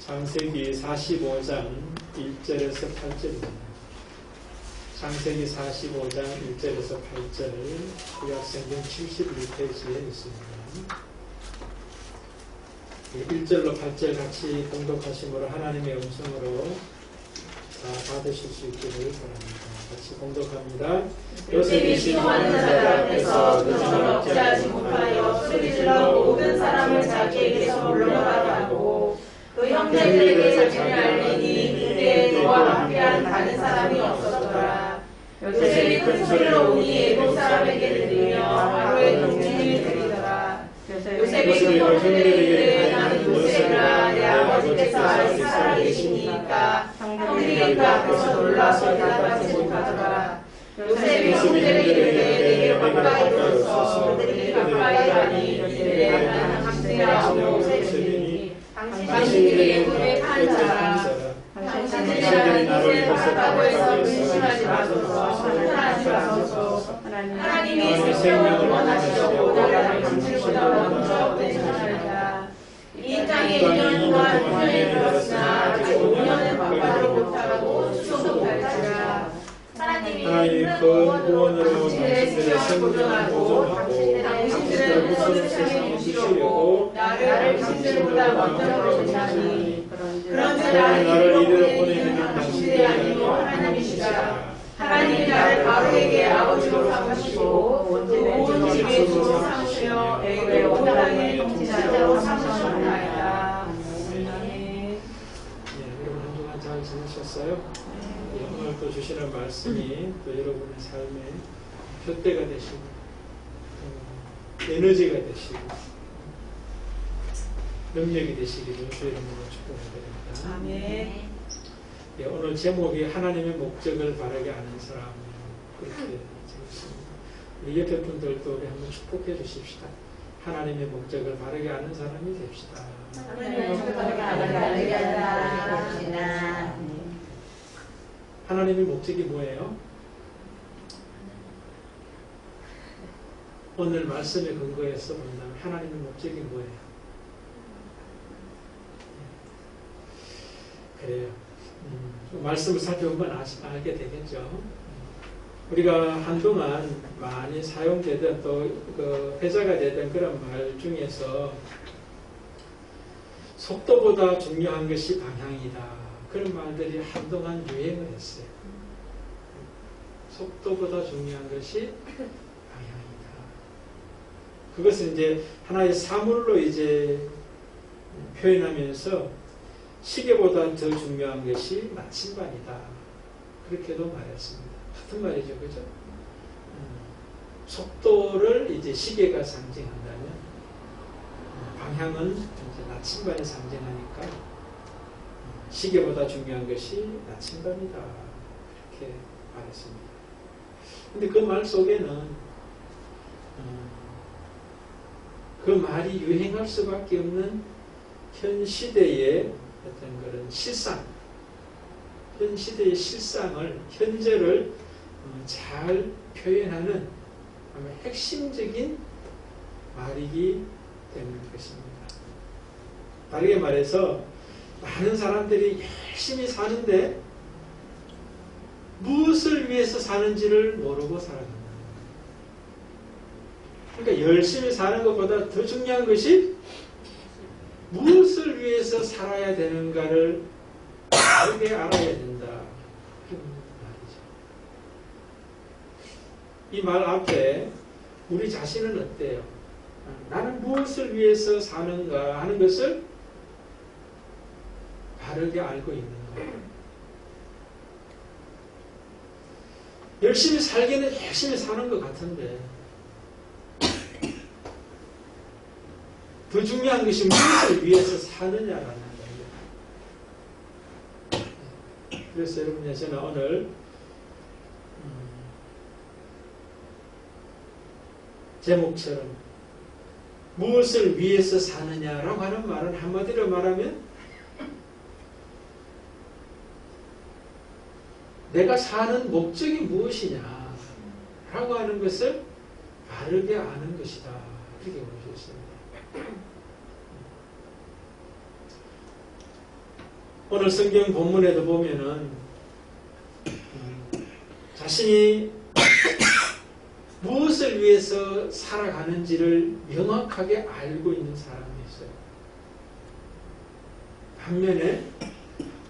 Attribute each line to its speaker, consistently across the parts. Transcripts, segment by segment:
Speaker 1: 창세기 45장 1절에서 8절입니다. 창세기 45장 1절에서 8절 구약성경 71페이지에 있습니다. 1절로 8절 같이 공독하심으로 하나님의 음성으로 다 받으실 수 있기를 바랍니다. 같이 공독합니다.
Speaker 2: 요셉이 시도하는 자들 앞에서 그 점을 억제하지 못하여 소리질러 모든 사람을 자기에게서 물러가게 하고 그 형제들에게 자신을 알리니 그때에 그와 함께한 다른 사람이 없었더라. 요셉이 큰 소리로 오니 애국 사람에게 들리며 바로의 동진을 들리더라. 요셉이 그 형제들에게 이르되 나는 요셉이라 내 아버지께서 아직 살아계시니까 형들이 그 앞에서 놀라서 대답하지 못하더라. 요셉이 형제들에게 이르되 내게로 가까이 들어서 그들이 가까이 가니 이르되 나는 당신이라 요셉이니 당신들이 애굽에 판 자라. 당신들이 나를 벗었다고 해서 근심하지 마소서. 불편하지 마소서. 하나님이 생명을 원하시려고 나를 당신보다 먼저 보내셨나이다. 이 땅에 2년 동안 훈련이 들었으나 아직 5년은 바바로 못하고 수도 발치라. 하나님이 큰 구원으로 당신들의 생명을 보존하고 당신들의 후손을 생명해 주시려고 나를 당신들보다 먼저 보내셨나니 그런즉 나를 이리로 보내는 당신들이 아니요 하나님이시라. 하나님이 나를 바로에게 아버지로 삼으시고 온 집의 주로 삼으시며 애굽의 온 땅의 통치자로 삼으셨나이다.
Speaker 1: 여러분 한동안 잘 지내셨어요? 오늘 또 주시는 말씀이 또 여러분의 삶에 푯대가 되시고 에너지가 되시고 능력이 되시기를 주 이름으로 축복드립니다.
Speaker 2: 아멘.
Speaker 1: 오늘 제목이 하나님의 목적을 바르게 아는 사람, 그렇게 적었습니다. 우리 옆에 분들도 우리 한번 축복해 주십시다. 하나님의 목적을 바르게 아는 사람이 됩시다.
Speaker 2: 하나님의 목적을 바르게 아는 사람.
Speaker 1: 하나님의 목적이 뭐예요? 오늘 말씀에 근거해서 본다면 하나님의 목적이 뭐예요? 그래요. 말씀을 살펴보면 알게 되겠죠. 우리가 한동안 많이 사용되던 또 그 회자가 되던 그런 말 중에서 속도보다 중요한 것이 방향이다. 그런 말들이 한동안 유행을 했어요. 속도보다 중요한 것이 방향이다. 그것은 이제 하나의 사물로 이제 표현하면서 시계보다 더 중요한 것이 나침반이다. 그렇게도 말했습니다. 같은 말이죠, 그죠? 속도를 이제 시계가 상징한다면 방향은 이제 나침반이 상징하니까 시계보다 중요한 것이 나침반이다. 그렇게 말했습니다. 근데 그 말 속에는 그 말이 유행할 수밖에 없는 현 시대의 어떤 그런 실상, 현 시대의 실상을, 현재를 잘 표현하는 아마 핵심적인 말이기 때문인 것입니다. 다르게 말해서 많은 사람들이 열심히 사는데 무엇을 위해서 사는지를 모르고 살아간다. 그러니까 열심히 사는 것보다 더 중요한 것이 무엇을 위해서 살아야 되는가를 바르게 알아야 된다. 그런 말이죠. 이 말 앞에 우리 자신은 어때요? 나는 무엇을 위해서 사는가 하는 것을 바르게 알고 있는 거예요. 열심히 살기는 열심히 사는 것 같은데 더 중요한 것이 무엇을 위해서 사느냐라는 거예요. 그래서 여러분, 저는 오늘 제목처럼 무엇을 위해서 사느냐라고 하는 말은 한마디로 말하면 내가 사는 목적이 무엇이냐 라고 하는 것을 바르게 아는 것이다. 그렇게 볼 수 있습니다. 오늘 성경 본문에도 보면은 자신이 무엇을 위해서 살아가는지를 명확하게 알고 있는 사람이 있어요. 반면에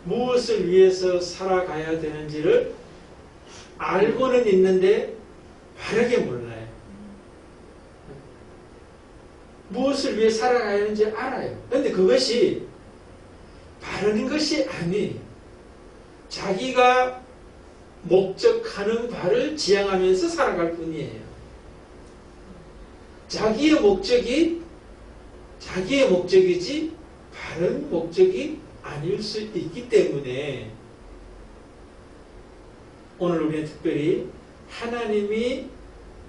Speaker 1: 무엇을 위해서 살아가야 되는지를 알고는 있는데 바르게 몰라요. 무엇을 위해 살아가야 하는지 알아요. 그런데 그것이 바른 것이 아니에요. 자기가 목적하는 바를 지향하면서 살아갈 뿐이에요. 자기의 목적이지 바른 목적이 아닐 수 있기 때문에 오늘 우리는 특별히 하나님이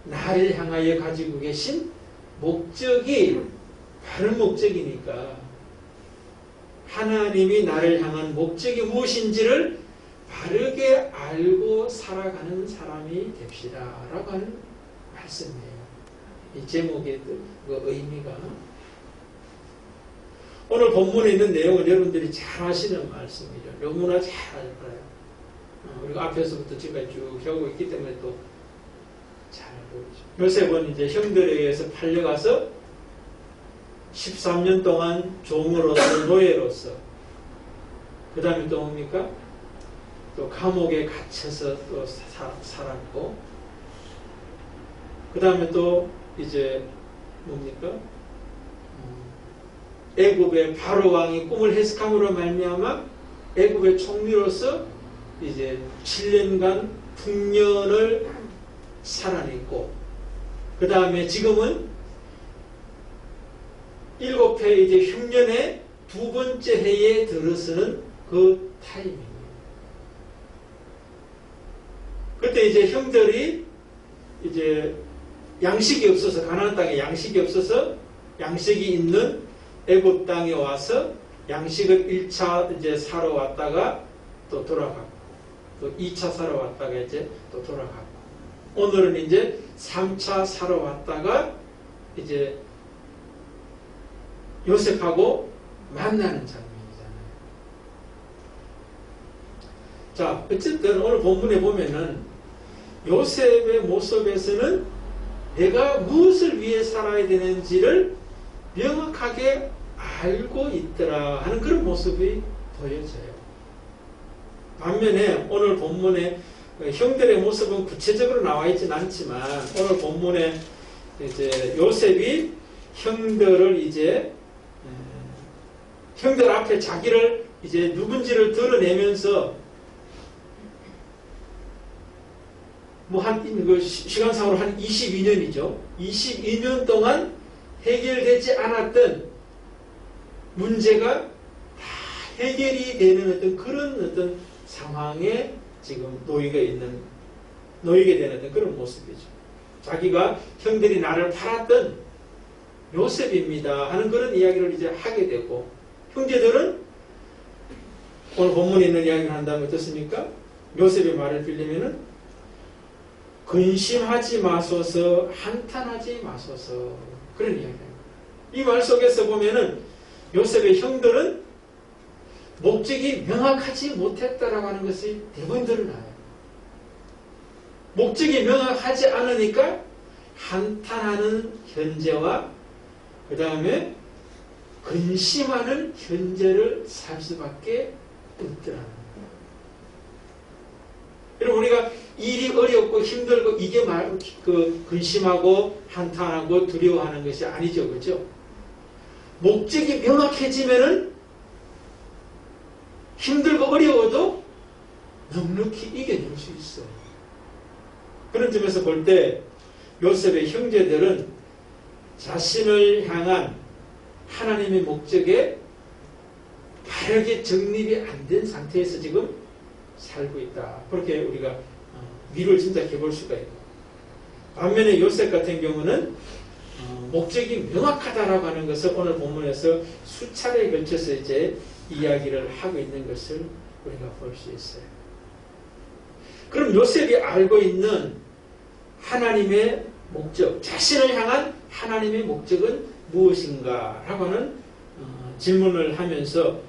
Speaker 1: 나를 향하여 가지고 계신 목적이 바른 목적이니까 하나님이 나를 향한 목적이 무엇인지를 바르게 알고 살아가는 사람이 됩시다 라고 하는 말씀이에요. 이 제목의 그 의미가 오늘 본문에 있는 내용을 여러분들이 잘 아시는 말씀이죠. 너무나 잘 알아요. 우리가 앞에서부터 지금까지 쭉 해오고 있기 때문에 또 잘 알고 있죠. 요셉은 이제 형들에 의해서 팔려가서 13년 동안 종으로서 노예로서 그 다음에 또 뭡니까? 또 감옥에 갇혀서 또 살았고 그 다음에 또 이제 뭡니까? 애굽의 바로 왕이 꿈을 해석함으로 말미암아 애굽의 총리로서 이제 7년간 풍년을 살아냈고 그 다음에 지금은 7해 이제 흉년의 두 번째 해에 들어서는 그 타이밍이에요. 그때 이제 형들이 이제 양식이 없어서 가나안 땅에 양식이 없어서 양식이 있는 애굽 땅에 와서 양식을 1차 이제 사러 왔다가 또 돌아가고 또 2차 사러 왔다가 이제 또 돌아가고 오늘은 이제 3차 사러 왔다가 이제 요셉하고 만나는 장면이잖아요. 자, 어쨌든 오늘 본문에 보면은 요셉의 모습에서는 내가 무엇을 위해 살아야 되는지를 명확하게 알고 있더라 하는 그런 모습이 보여져요. 반면에 오늘 본문에 형들의 모습은 구체적으로 나와 있지는 않지만 오늘 본문에 이제 요셉이 형들을 이제 형들 앞에 자기를 이제 누군지를 드러내면서 뭐 한 시간상으로 한 22년이죠. 22년 동안 해결되지 않았던 문제가 다 해결이 되는 어떤 그런 어떤 상황에 지금 놓이게 되는 어떤 그런 모습이죠. 자기가 형들이 나를 팔았던 요셉입니다 하는 그런 이야기를 이제 하게 되고 형제들은 오늘 본문에 있는 이야기를 한다면 어떻습니까? 요셉의 말을 빌리면은 근심하지 마소서 한탄하지 마소서 그런 이야기입니다. 이 말 속에서 보면은 요셉의 형들은 목적이 명확하지 못했다라고 하는 것이 대부분 드러나요. 목적이 명확하지 않으니까 한탄하는 현재와 그 다음에 근심하는 현재를 살 수밖에 없더라는 거예요. 여러분 우리가 일이 어렵고 힘들고 이게 근심하고 한탄하고 두려워하는 것이 아니죠. 그렇죠? 목적이 명확해지면은 힘들고 어려워도 넉넉히 이겨낼 수 있어요. 그런 점에서 볼 때 요셉의 형제들은 자신을 향한 하나님의 목적에 바르게 정립이 안 된 상태에서 지금 살고 있다. 그렇게 우리가 위를 짐작해 볼 수가 있고 반면에 요셉 같은 경우는 목적이 명확하다라고 하는 것을 오늘 본문에서 수차례에 걸쳐서 이제 이야기를 하고 있는 것을 우리가 볼 수 있어요. 그럼 요셉이 알고 있는 하나님의 목적, 자신을 향한 하나님의 목적은 무엇인가? 라고 하는 질문을 하면서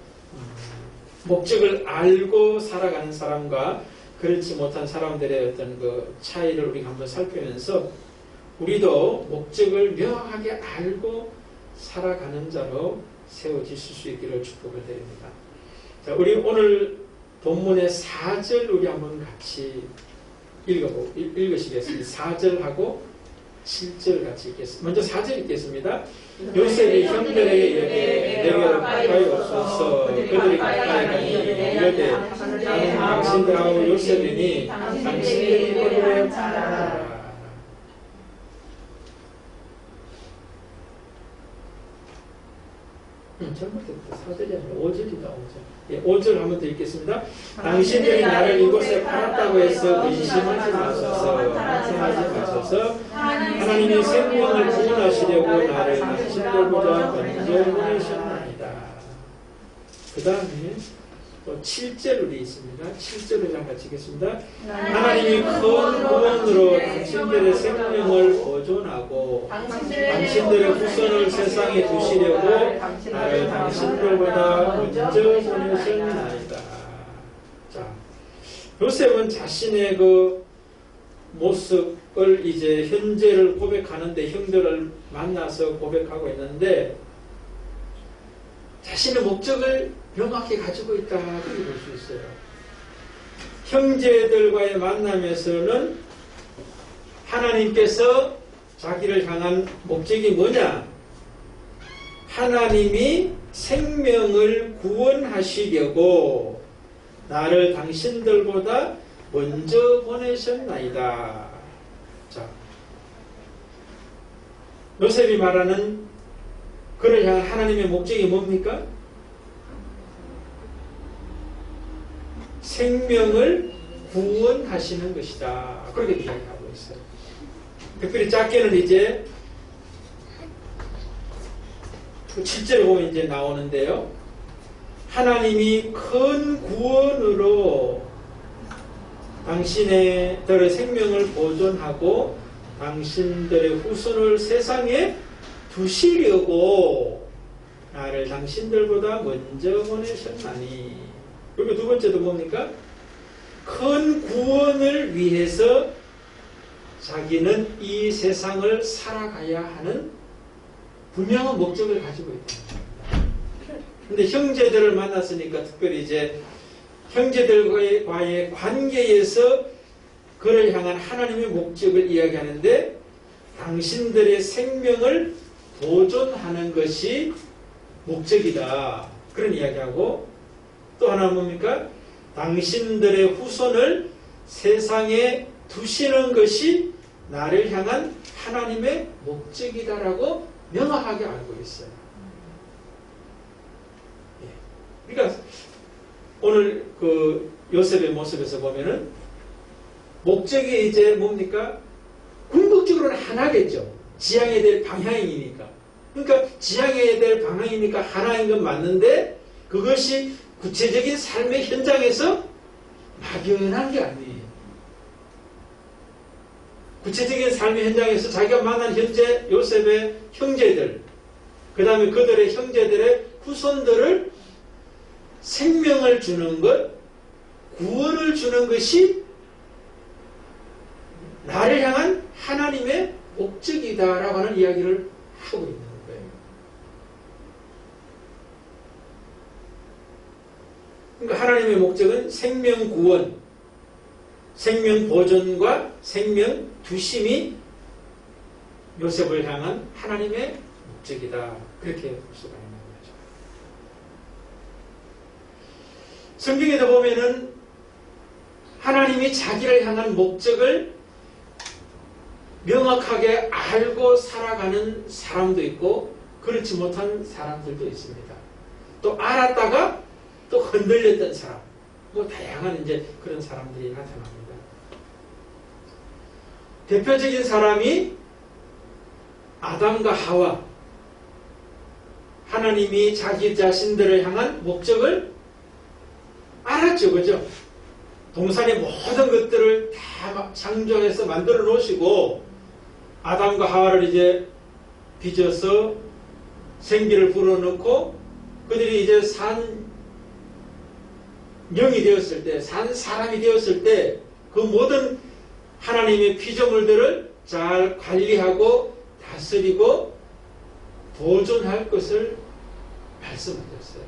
Speaker 1: 목적을 알고 살아가는 사람과 그렇지 못한 사람들의 어떤 그 차이를 우리가 한번 살피면서 우리도 목적을 명확하게 알고 살아가는 자로 세워지실 수 있기를 축복을 드립니다. 자, 우리 오늘 본문의 4절 우리 한번 같이 읽으시겠습니다. 4절하고 7절 같이 읽겠습니다. 먼저 4절 읽겠습니다. 요셉이 형들에게 이르되 내게로 가까이 오소서 그들이 가까이 가니 이르되 나는 당신들하고 요셉이니 당신들이 그들을 따르라. 잘못했다. 4절이 아니라 5절이다. 5절. 예, 5절 한번 더 읽겠습니다. 당신들이 나를 이곳에 팔았다고 해서 의심하지 마소서. 한심하지 마소서. 하나님이 생명을 구원하시려고 나를 당신들보다 먼저 보내셨나이다. 그 다음에 또 7절 우리 있습니다. 7절을 잠깐 읽겠습니다. 하나님이 큰 구원으로 당신들의 생명을 보존하고 당신들의 후손을 세상에 두시려고 나를 당신들보다 먼저 보내셨나이다. 자, 요셉은 자신의 그 모습을 이제 현재를 고백하는데 형들을 만나서 고백하고 있는데 자신의 목적을 명확히 가지고 있다 그렇게 볼 수 있어요. 형제들과의 만남에서는 하나님께서 자기를 향한 목적이 뭐냐? 하나님이 생명을 구원하시려고 나를 당신들보다 먼저 보내셨나이다. 자, 요셉이 말하는 그를 향한 하나님의 목적이 뭡니까? 생명을 구원하시는 것이다. 그렇게 이야기하고 있어요. 특별히 짧게는 이제 7절에 보면 이제 나오는데요. 하나님이 큰 구원으로 당신들의 생명을 보존하고 당신들의 후손을 세상에 두시려고 나를 당신들보다 먼저 보내셨나니. 그리고 두 번째도 뭡니까? 큰 구원을 위해서 자기는 이 세상을 살아가야 하는 분명한 목적을 가지고 있다. 그런데 형제들을 만났으니까 특별히 이제 형제들과의 관계에서 그를 향한 하나님의 목적을 이야기하는데 당신들의 생명을 보존하는 것이 목적이다. 그런 이야기하고 또 하나 뭡니까? 당신들의 후손을 세상에 두시는 것이 나를 향한 하나님의 목적이다라고 명확하게 알고 있어요. 예. 그러니까 오늘 그 요셉의 모습에서 보면은 목적이 이제 뭡니까? 궁극적으로는 하나겠죠. 지향해야 될 방향이니까. 그러니까 지향해야 될 방향이니까 하나인 건 맞는데 그것이 구체적인 삶의 현장에서 막연한 게 아니에요. 구체적인 삶의 현장에서 자기가 만난 현재 요셉의 형제들, 그 다음에 그들의 형제들의 후손들을 생명을 주는 것, 구원을 주는 것이 나를 향한 하나님의 목적이다라고 하는 이야기를 하고 있는 거예요. 그러니까 하나님의 목적은 생명 구원, 생명 보존과 생명 두심이 요셉을 향한 하나님의 목적이다. 그렇게 볼 수가 있는 거죠. 성경에도 보면은 하나님이 자기를 향한 목적을 명확하게 알고 살아가는 사람도 있고 그렇지 못한 사람들도 있습니다. 또 알았다가 또 흔들렸던 사람, 뭐 다양한 이제 그런 사람들이 나타납니다. 대표적인 사람이 아담과 하와. 하나님이 자기 자신들을 향한 목적을 알았죠, 그죠? 동산의 모든 것들을 다 창조해서 만들어 놓으시고 아담과 하와를 이제 빚어서 생기를 불어넣고 그들이 이제 산 영이 되었을 때, 산 사람이 되었을 때 그 모든 하나님의 피조물들을 잘 관리하고 다스리고 보존할 것을 말씀하셨어요.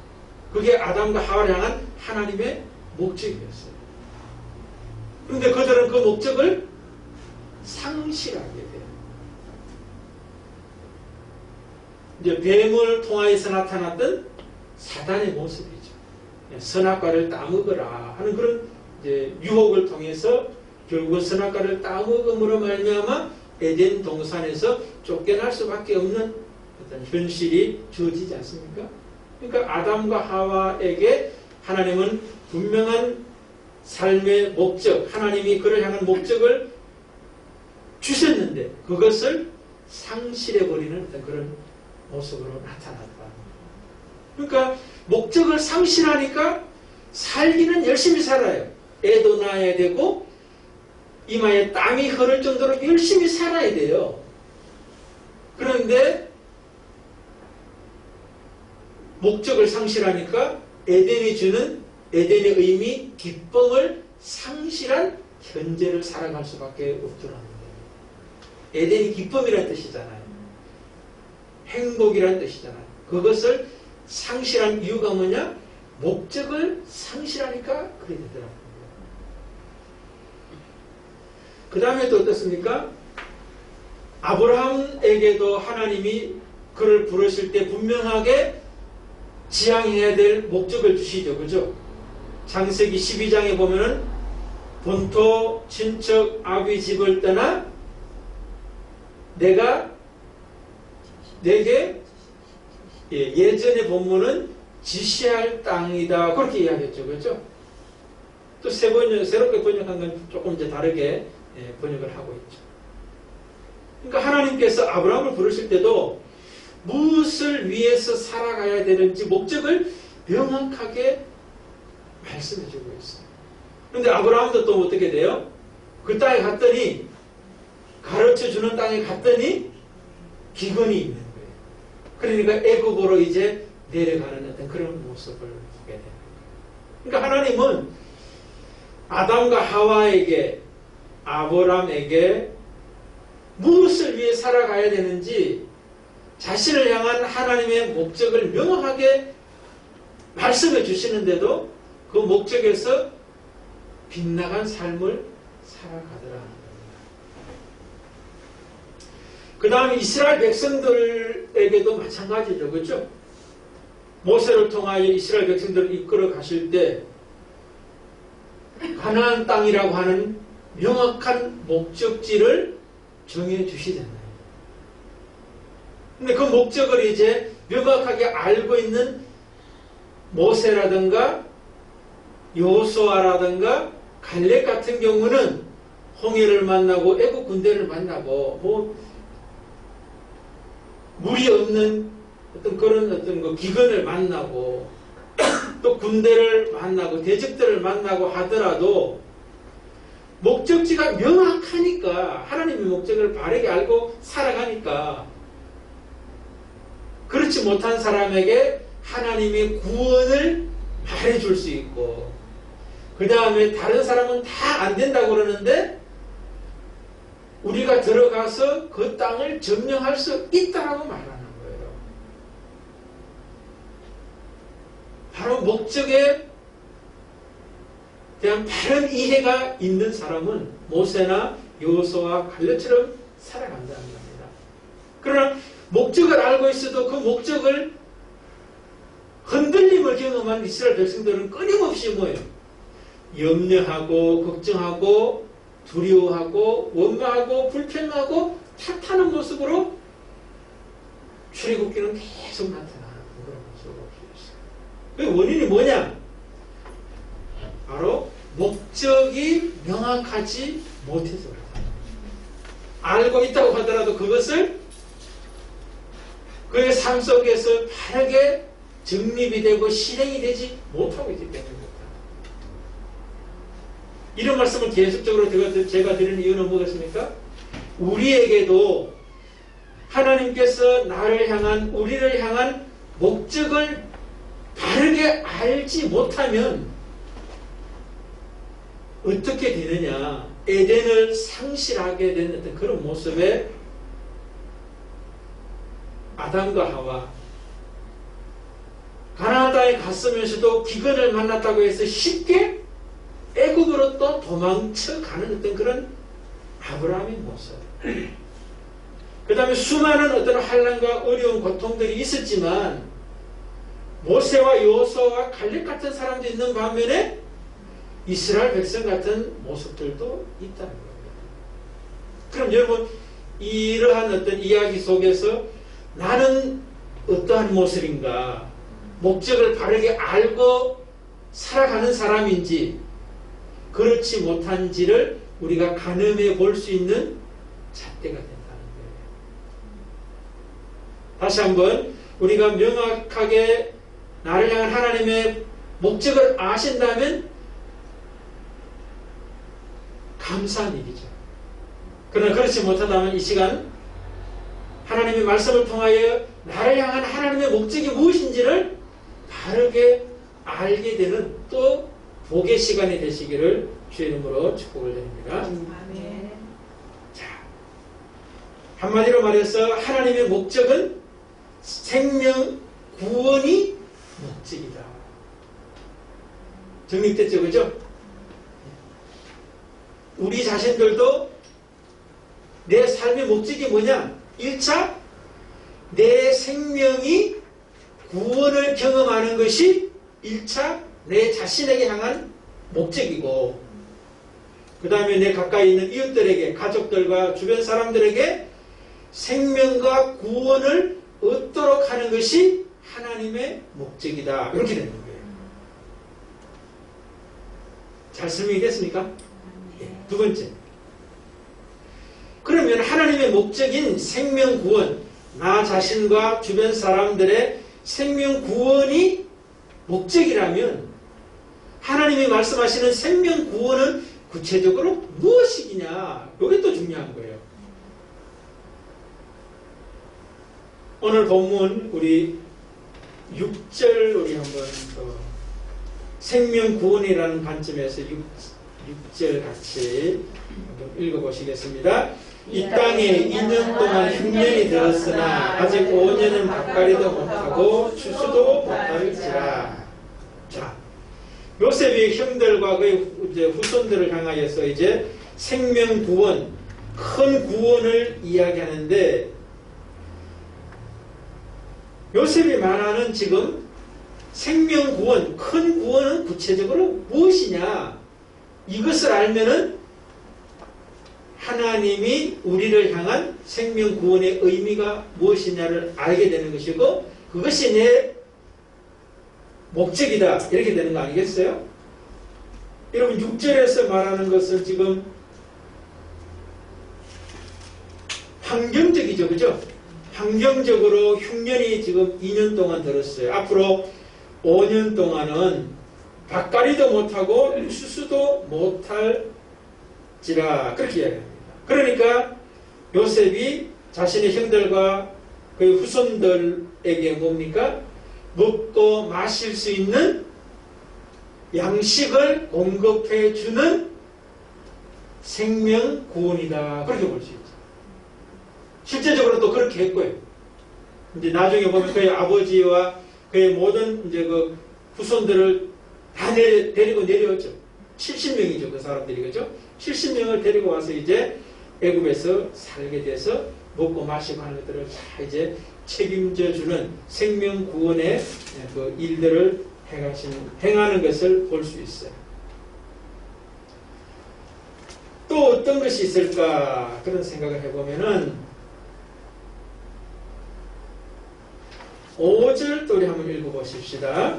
Speaker 1: 그게 아담과 하와를 향한 하나님의 목적이었어요. 그런데 그들은 그 목적을 상실하게 돼요. 이제 뱀을 통하여서 나타났던 사단의 모습이죠. 선악과를 따먹으라 하는 그런 이제 유혹을 통해서 결국은 선악과를 따먹음으로 말미암아 에덴 동산에서 쫓겨날 수밖에 없는 어떤 현실이 주어지지 않습니까? 그러니까 아담과 하와에게 하나님은 분명한 삶의 목적, 하나님이 그를 향한 목적을 주셨는데 그것을 상실해버리는 어떤 그런 모습으로 나타났다. 그러니까 목적을 상실하니까 살기는 열심히 살아요. 애도 낳아야 되고 이마에 땀이 흐를 정도로 열심히 살아야 돼요. 그런데 목적을 상실하니까 에덴이 주는 에덴의 의미, 기쁨을 상실한 현재를 살아갈 수밖에 없더라는 거예요. 에덴이 기쁨이라는 뜻이잖아요. 행복이라는 뜻이잖아요. 그것을 상실한 이유가 뭐냐? 목적을 상실하니까 그렇게 되더라고요. 그 다음에 또 어떻습니까? 아브라함에게도 하나님이 그를 부르실 때 분명하게 지향해야 될 목적을 주시죠. 그죠? 창세기 12장에 보면은 본토 친척 아비 집을 떠나 내가 내게 예전의 본문은 지시할 땅이다. 그렇게 이야기했죠. 그렇죠? 또 새롭게 번역한 건 조금 이제 다르게 번역을 하고 있죠. 그러니까 하나님께서 아브라함을 부르실 때도 무엇을 위해서 살아가야 되는지 목적을 명확하게 말씀해주고 있어요. 그런데 아브라함도 또 어떻게 돼요? 그 땅에 갔더니 가르쳐주는 땅에 갔더니 기근이 있는 거예요. 그러니까 애굽으로 이제 내려가는 어떤 그런 모습을 보게 됩니다. 그러니까 하나님은 아담과 하와에게 아브라함에게 무엇을 위해 살아가야 되는지 자신을 향한 하나님의 목적을 명확하게 말씀해 주시는데도 그 목적에서 빗나간 삶을 살아가더라. 그 다음에 이스라엘 백성들에게도 마찬가지죠. 그렇죠? 모세를 통하여 이스라엘 백성들을 이끌어 가실 때 가나안 땅이라고 하는 명확한 목적지를 정해 주시잖아요. 근데 그 목적을 이제 명확하게 알고 있는 모세라든가 여호수아라든가 갈렙 같은 경우는 홍해를 만나고 애국 군대를 만나고 물이 없는 어떤 그런 어떤 그 기근을 만나고 또 군대를 만나고 대적들을 만나고 하더라도 목적지가 명확하니까 하나님의 목적을 바르게 알고 살아가니까 그렇지 못한 사람에게 하나님의 구원을 말해줄 수 있고 그 다음에 다른 사람은 다 안 된다고 그러는데 우리가 들어가서 그 땅을 점령할 수 있다라고 말하는 거예요. 바로 목적에 대한 바른 이해가 있는 사람은 모세나 여호수아와 갈렙처럼 살아간다는 겁니다. 그러나 목적을 알고 있어도 그 목적을 흔들림을 경험한 이스라엘 백성들은 끊임없이 뭐예요? 염려하고 걱정하고 두려워하고 원망하고 불평하고 탓하는 모습으로 출애굽기는 계속 나타나는 그런 모습으로 보였어요. 그 원인이 뭐냐? 바로 목적이 명확하지 못해서 그렇다. 알고 있다고 하더라도 그것을 그의 삶 속에서 바르게 정립이 되고 실행이 되지 못하고 있기 때문입니다. 이런 말씀을 계속적으로 제가 드리는 이유는 뭐겠습니까? 우리에게도 하나님께서 우리를 향한 목적을 바르게 알지 못하면 어떻게 되느냐? 에덴을 상실하게 된 어떤 그런 모습에 아담과 하와 가나안 땅에 갔으면서도 기근을 만났다고 해서 쉽게 애굽으로 또 도망쳐가는 어떤 그런 아브라함의 모습. 그 다음에 수많은 어떤 환난과 어려운 고통들이 있었지만 모세와 여호수아와 갈렙 같은 사람도 있는 반면에 이스라엘 백성 같은 모습들도 있다는 겁니다. 그럼 여러분 이러한 어떤 이야기 속에서 나는 어떠한 모습인가, 목적을 바르게 알고 살아가는 사람인지 그렇지 못한지를 우리가 가늠해 볼 수 있는 잣대가 된다는 거예요. 다시 한번 우리가 명확하게 나를 향한 하나님의 목적을 아신다면 감사한 일이죠. 그러나 그렇지 못하다면 이 시간 하나님의 말씀을 통하여 나를 향한 하나님의 목적이 무엇인지를 바르게 알게 되는 또 복의 시간이 되시기를 주의 이름으로 축복을 드립니다.
Speaker 2: 아멘.
Speaker 1: 자, 한마디로 말해서 하나님의 목적은 생명 구원이 목적이다. 정립됐죠? 그죠? 우리 자신들도 내 삶의 목적이 뭐냐? 1차, 내 생명이 구원을 경험하는 것이 1차 내 자신에게 향한 목적이고, 그 다음에 내 가까이 있는 이웃들에게, 가족들과 주변 사람들에게 생명과 구원을 얻도록 하는 것이 하나님의 목적이다. 이렇게 되는 거예요. 잘 설명이 됐습니까? 두 번째, 그러면 하나님의 목적인 생명 구원, 나 자신과 주변 사람들의 생명 구원이 목적이라면 하나님이 말씀하시는 생명 구원은 구체적으로 무엇이냐? 이게 또 중요한 거예요. 오늘 본문 우리 6절 우리 한번 더 생명 구원이라는 관점에서 6절 같이 한번 읽어보시겠습니다. 이 땅에 2년 동안 흉년이 들었으나 아직 5년은 밭갈이도 못하고 추수도 못할지라. 자, 요셉이 형들과 그의 이제 후손들을 향하여서 이제 생명 구원, 큰 구원을 이야기하는데, 요셉이 말하는 지금 생명 구원, 큰 구원은 구체적으로 무엇이냐? 이것을 알면은 하나님이 우리를 향한 생명 구원의 의미가 무엇이냐를 알게 되는 것이고, 그것이 내 목적이다. 이렇게 되는 거 아니겠어요? 여러분 6절에서 말하는 것은 지금 환경적이죠. 그죠? 환경적으로 흉년이 지금 2년 동안 들었어요. 앞으로 5년 동안은 밭갈이도 못하고 추수도 못할지라. 그렇게 이야기합니다. 그러니까 요셉이 자신의 형들과 그 후손들에게 뭡니까? 먹고 마실 수 있는 양식을 공급해 주는 생명 구원이다. 그렇게 볼 수 있죠. 실제적으로 또 그렇게 했고요. 이제 나중에 보면 그의 아버지와 그의 모든 이제 그 후손들을 다 데리고 내려왔죠. 70명이죠. 그 사람들이. 그죠? 70명을 데리고 와서 이제 애굽에서 살게 돼서 먹고 마시고 하는 것들을 다 이제 책임져 주는 생명 구원의 그 일들을 행하는 것을 볼 수 있어요. 또 어떤 것이 있을까? 그런 생각을 해보면은 5절 우리 한번 읽어보십시다.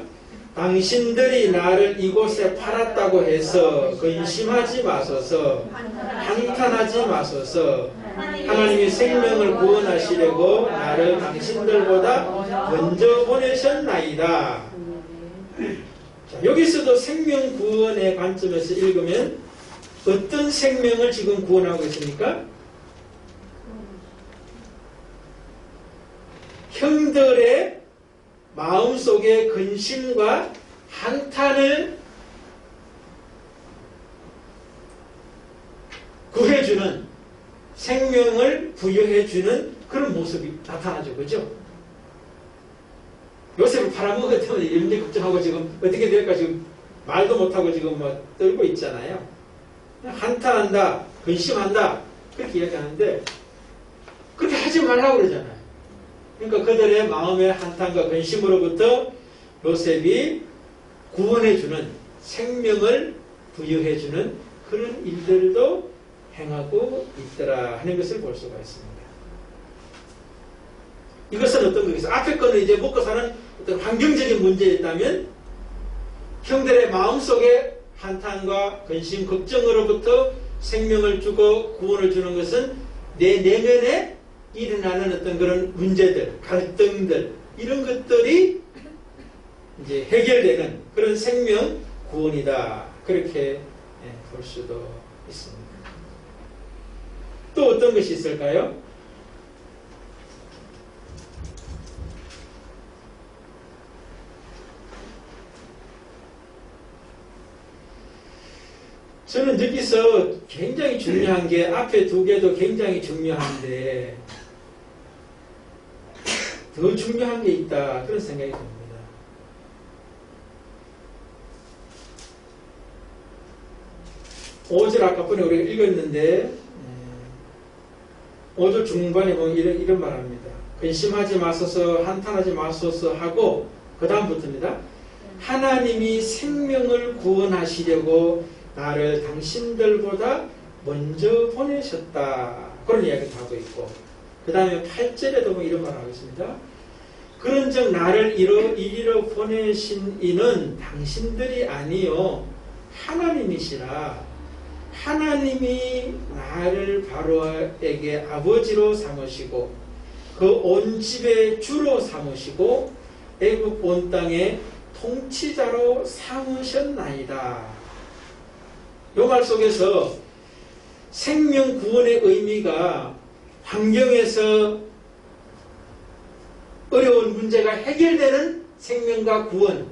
Speaker 1: 당신들이 나를 이곳에 팔았다고 해서 근심하지 마소서, 한탄하지 마소서. 하나님이 생명을 구원하시려고 나를 당신들보다 먼저 보내셨나이다. 자, 여기서도 생명 구원의 관점에서 읽으면 어떤 생명을 지금 구원하고 있습니까? 형들의 마음속의 근심과 한탄을 구해주는, 생명을 부여해주는 그런 모습이 나타나죠. 그죠? 요셉을 팔아먹었기 때문에 염려 걱정하고 지금 어떻게 될까 지금 말도 못하고 지금 뭐 떨고 있잖아요. 한탄한다, 근심한다, 그렇게 이야기하는데 그렇게 하지 말라고 그러잖아요. 그러니까 그들의 마음의 한탄과 근심으로부터 요셉이 구원해주는, 생명을 부여해주는 그런 일들도 행하고 있더라 하는 것을 볼 수가 있습니다. 이것은 어떤 거겠어요? 앞에 거는 이제 먹고 사는 어떤 환경적인 문제였다면 형들의 마음속에 한탄과 근심, 걱정으로부터 생명을 주고 구원을 주는 것은 내 내면에 일어나는 어떤 그런 문제들, 갈등들, 이런 것들이 이제 해결되는 그런 생명 구원이다. 그렇게 볼 수도 있습니다. 또 어떤 것이 있을까요? 저는 여기서 굉장히 중요한 게 앞에 두 개도 굉장히 중요한데 더 중요한 게 있다 그런 생각이 듭니다. 5절 아까 번에 우리가 읽었는데 5절 중반에 보면 이런 말합니다. 근심하지 마소서 한탄하지 마소서 하고 그 다음부터입니다. 하나님이 생명을 구원하시려고 나를 당신들보다 먼저 보내셨다. 그런 이야기를 하고 있고 그 다음에 8절에도 보면 이런 말을 하고 있습니다. 그런즉 나를 이리로 보내신 이는 당신들이 아니요 하나님이시라. 하나님이 나를 바로에게 아버지로 삼으시고 그 온 집의 주로 삼으시고 애굽 온 땅의 통치자로 삼으셨나이다. 이 말 속에서 생명 구원의 의미가 환경에서 어려운 문제가 해결되는 생명과 구원,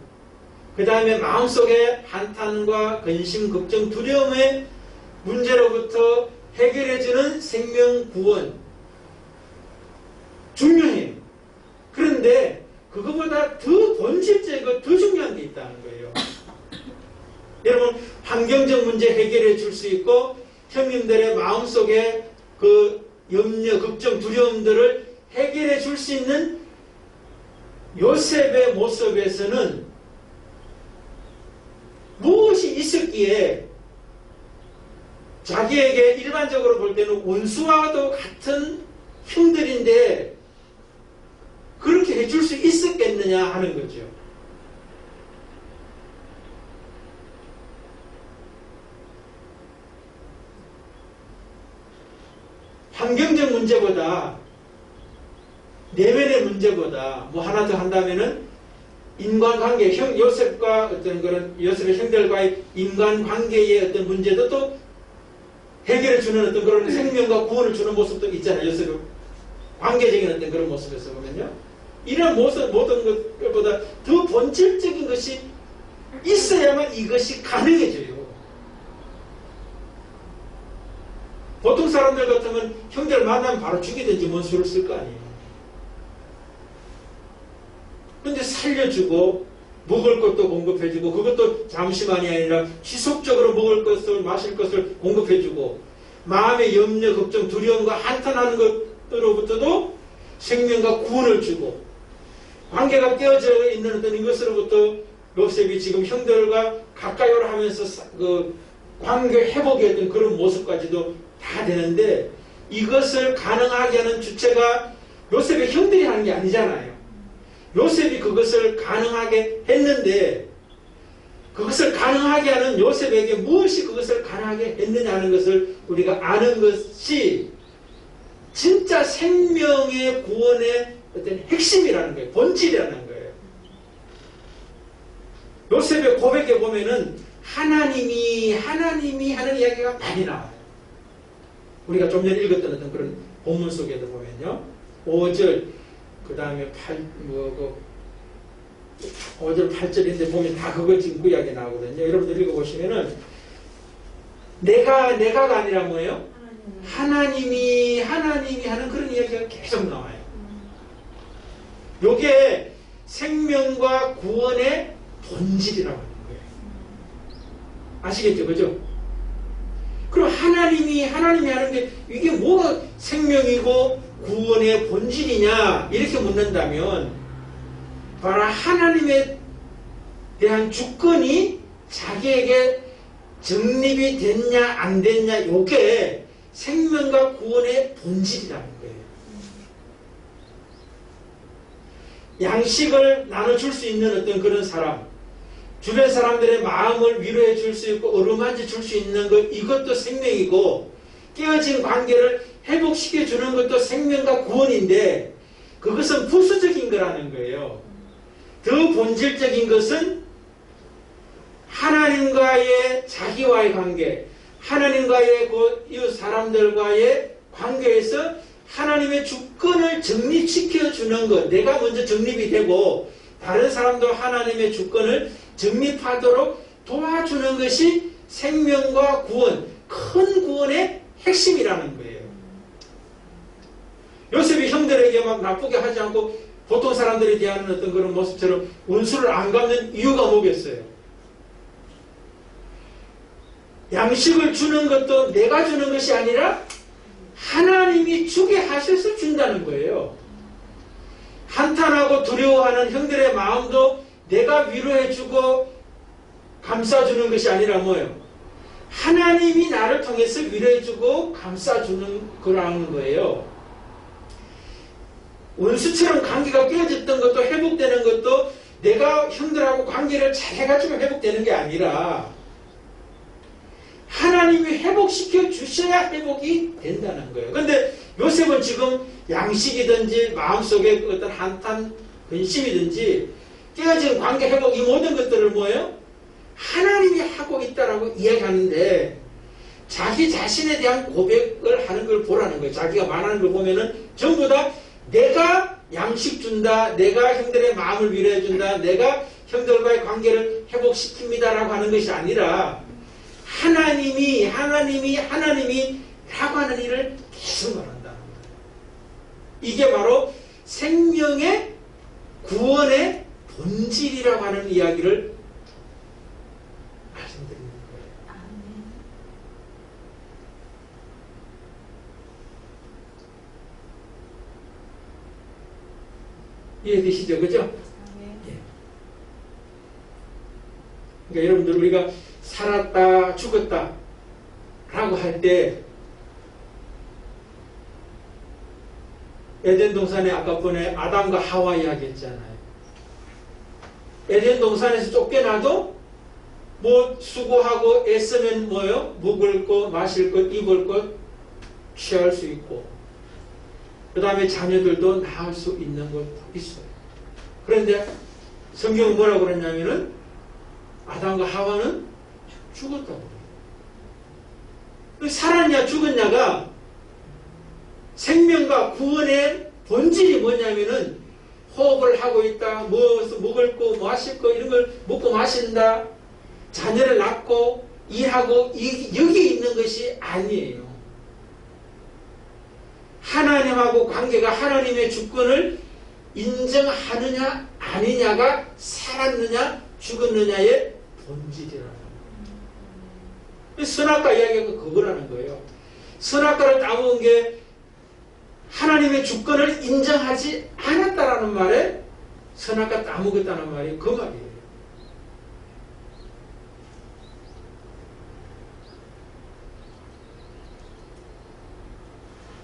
Speaker 1: 그 다음에 마음속에 한탄과 근심, 걱정, 두려움의 문제로부터 해결해주는 생명 구원 중요해요. 그런데 그거보다 더 본질적이고 더 중요한 게 있다는 거예요. 여러분 환경적 문제 해결해 줄 수 있고 형님들의 마음속에 그 염려, 걱정, 두려움들을 해결해 줄 수 있는 요셉의 모습에서는 무엇이 있었기에 자기에게 일반적으로 볼 때는 원수와도 같은 형들인데 그렇게 해줄 수 있었겠느냐 하는 거죠. 환경적 문제보다 내면의 문제보다 뭐 하나 더 한다면은 인간관계, 요셉과 어떤 그런 요셉의 형들과의 인간관계의 어떤 문제도 또 해결해 주는 어떤 그런 생명과 구원을 주는 모습도 있잖아요. 요셉의 관계적인 어떤 그런 모습에서 보면요. 이런 모습, 모든 것보다 더 본질적인 것이 있어야만 이것이 가능해져요. 보통 사람들 같으면 형제를 만나면 바로 죽이든지 뭔 수를 쓸 거 아니에요. 근데 살려주고 먹을 것도 공급해주고 그것도 잠시만이 아니라 지속적으로 먹을 것을 마실 것을 공급해주고 마음의 염려, 걱정, 두려움과 한탄하는 것으로부터도 생명과 구원을 주고 관계가 깨어져 있는 어떤 이것으로부터 요셉이 지금 형들과 가까이 오라 하면서 그 관계 회복의 어떤 그런 모습까지도 다 되는데 이것을 가능하게 하는 주체가 요셉의 형들이 하는 게 아니잖아요. 요셉이 그것을 가능하게 했는데 그것을 가능하게 하는 요셉에게 무엇이 그것을 가능하게 했느냐 하는 것을 우리가 아는 것이 진짜 생명의 구원의 어떤 핵심이라는 거예요. 본질이라는 거예요. 요셉의 고백에 보면은 하나님이 하는 이야기가 많이 나와요. 우리가 좀 전에 읽었던 어떤 그런 본문 속에도 보면요. 5절 그 다음에 5절 8절인데 보면 다 그거 지금 그 이야기 나오거든요. 여러분들 읽어보시면은 내가가 아니라 뭐예요? 하나님이 하는 그런 이야기가 계속 나와요. 요게 생명과 구원의 본질이라고 하는 거예요. 아시겠죠? 그죠? 그럼 하나님이 하는 게 이게 뭐가 생명이고 구원의 본질이냐 이렇게 묻는다면 바로 하나님에 대한 주권이 자기에게 정립이 됐냐 안 됐냐 요게 생명과 구원의 본질이라는 거예요. 양식을 나눠줄 수 있는 어떤 그런 사람, 주변 사람들의 마음을 위로해 줄 수 있고 어루만져 줄 수 있는 것, 이것도 생명이고, 깨어진 관계를 회복시켜 주는 것도 생명과 구원인데 그것은 부수적인 거라는 거예요. 더 본질적인 것은 하나님과의 자기와의 관계, 하나님과의 그 이웃 사람들과의 관계에서 하나님의 주권을 정립시켜 주는 것, 내가 먼저 정립이 되고 다른 사람도 하나님의 주권을 정립하도록 도와주는 것이 생명과 구원, 큰 구원의 핵심이라는 거예요. 요셉이 형들에게 막 나쁘게 하지 않고 보통 사람들이 대하는 어떤 그런 모습처럼 원수를 안 갚는 이유가 뭐겠어요? 양식을 주는 것도 내가 주는 것이 아니라 하나님이 주게 하셔서 준다는 거예요. 한탄하고 두려워하는 형들의 마음도 내가 위로해주고 감싸주는 것이 아니라 뭐예요? 하나님이 나를 통해서 위로해주고 감싸주는 거라는 거예요. 원수처럼 관계가 깨어졌던 것도 회복되는 것도 내가 형들하고 관계를 잘해가지고 회복되는 게 아니라 하나님이 회복시켜 주셔야 회복이 된다는 거예요. 그런데 요셉은 지금 양식이든지 마음속에 어떤 한탄, 근심이든지 깨어진 관계 회복 이 모든 것들을 뭐예요? 하나님이 하고 있다라고 이야기하는데 자기 자신에 대한 고백을 하는 걸 보라는 거예요. 자기가 말하는 걸 보면은 전부 다 내가 양식 준다, 내가 형들의 마음을 위로해 준다, 내가 형들과의 관계를 회복시킵니다라고 하는 것이 아니라 하나님이 라고 하는 일을 계속 말한다는 거예요. 이게 바로 생명의 구원의 본질이라고 하는 이야기를 말씀드리는 거예요. 이해되시죠? 그죠? 예. 그러니까 여러분들 우리가 살았다 죽었다 라고 할 때 에덴 동산에 아까 전에 아담과 하와 이야기했잖아요. 에덴 동산에서 쫓겨나도 뭐 수고하고 애쓰면 뭐요? 먹을 것, 마실 것, 입을 것 취할 수 있고 그 다음에 자녀들도 낳을 수 있는 것도 있어요. 그런데 성경은 뭐라고 그랬냐면은 아담과 하와는 죽었다고. 살았냐 죽었냐가 생명과 구원의 본질이 뭐냐면은 호흡을 하고 있다, 먹을 거, 마실 거 이런 걸 먹고 마신다, 자녀를 낳고 일하고 여기 있는 것이 아니에요. 하나님하고 관계가 하나님의 주권을 인정하느냐 아니냐가 살았느냐 죽었느냐의 본질이라는 거예요. 선악과 이야기가 그거라는 거예요. 선악과를 따먹은 게 하나님의 주권을 인정하지 않았다라는 말에 선악과 따먹었다는 말이 그 말이에요.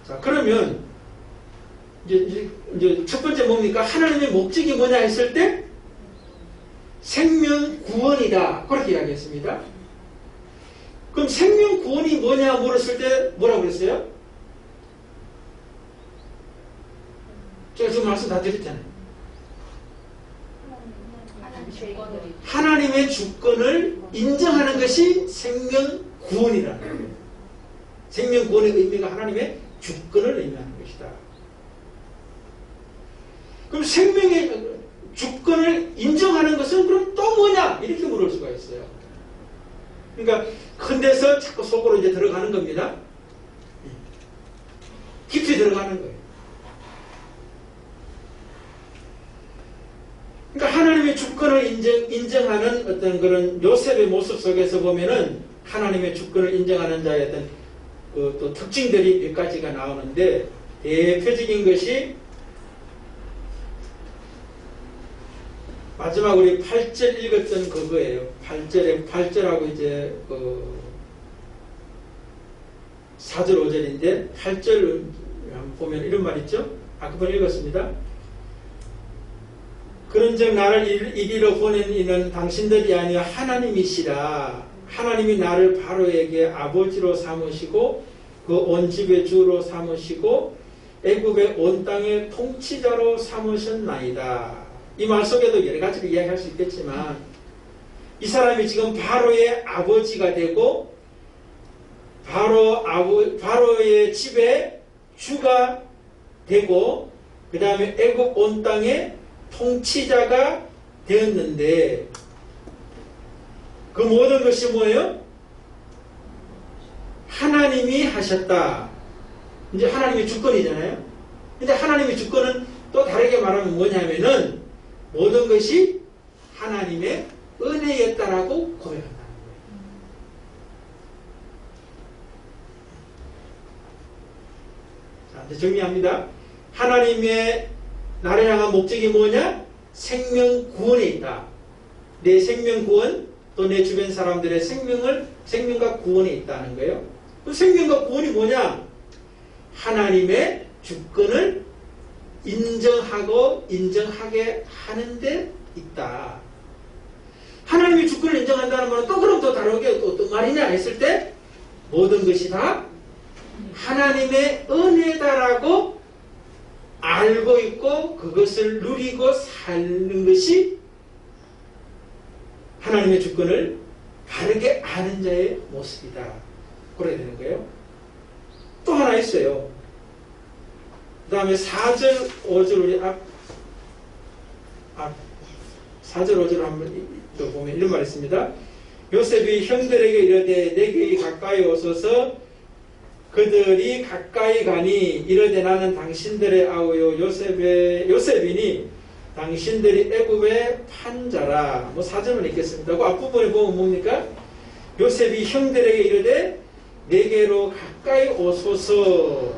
Speaker 1: 자, 그러면 이제 첫 번째 뭡니까? 하나님의 목적이 뭐냐 했을 때 생명 구원이다. 그렇게 이야기했습니다. 그럼 생명 구원이 뭐냐 물었을 때 뭐라고 그랬어요? 제가 지금 말씀 다 드렸잖아요. 하나님의 주권을 인정하는 것이 생명 구원이라는 거예요. 생명 구원의 의미가 하나님의 주권을 의미하는 것이다. 그럼 생명의 주권을 인정하는 것은 그럼 또 뭐냐? 이렇게 물을 수가 있어요. 그러니까 큰 데서 자꾸 속으로 이제 들어가는 겁니다. 깊이 들어가는 거예요. 그러니까 하나님의 주권을 인정하는 어떤 그런 요셉의 모습 속에서 보면은 하나님의 주권을 인정하는 자의 어떤 또 특징들이 몇 가지가 나오는데, 대표적인 것이 마지막 우리 8절 읽었던 그거예요. 8절하고 이제 4절 5절인데 8절 보면 이런 말 있죠. 아까 번 읽었습니다. 그런즉 나를 이리로 보낸 이는 당신들이 아니여 하나님이시라. 하나님이 나를 바로에게 아버지로 삼으시고 그 온 집의 주로 삼으시고 애굽의 온 땅의 통치자로 삼으셨나이다. 이 말 속에도 여러 가지를 이야기할 수 있겠지만, 이 사람이 지금 바로의 아버지가 되고 바로의 집의 주가 되고 그 다음에 애굽 온 땅의 통치자가 되었는데, 그 모든 것이 뭐예요? 하나님이 하셨다. 이제 하나님의 주권이잖아요. 근데 하나님의 주권은 또 다르게 말하면 뭐냐면은 모든 것이 하나님의 은혜였다라고 고백한다는 거예요. 자, 이제 정리합니다. 하나님의 나를 향한 목적이 뭐냐? 생명 구원에 있다. 내 생명 구원, 또 내 주변 사람들의 생명과 구원에 있다는 거예요. 그 생명과 구원이 뭐냐? 하나님의 주권을 인정하고 인정하게 하는 데 있다. 하나님의 주권을 인정한다는 말은 또 그럼 더 다르게 또 어떤 말이냐 했을 때, 모든 것이 다 하나님의 은혜다라고 알고 있고 그것을 누리고 사는 것이 하나님의 주권을 바르게 아는 자의 모습이다. 그래야 되는 거예요. 또 하나 있어요. 그 다음에 4절 5절 우리 4절 5절 한번 또 보면 이런 말이 있습니다. 요셉이 형들에게 이르되 내게 가까이 오소서. 그들이 가까이 가니 이르되 나는 당신들의 아우요 요셉이니 당신들이 애굽의 판자라. 뭐 4절만 읽겠습니다. 그 앞부분에 보면 뭡니까? 요셉이 형들에게 이르되 내게로 가까이 오소서.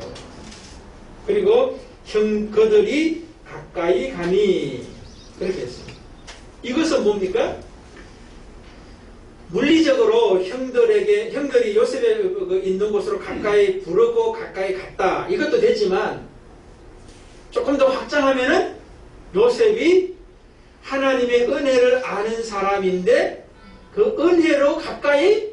Speaker 1: 그리고 그들이 가까이 가니, 그렇게 했습니다. 이것은 뭡니까? 물리적으로 형들이 요셉의 있는 곳으로 가까이 부르고 가까이 갔다. 이것도 되지만 조금 더 확장하면은 요셉이 하나님의 은혜를 아는 사람인데 그 은혜로 가까이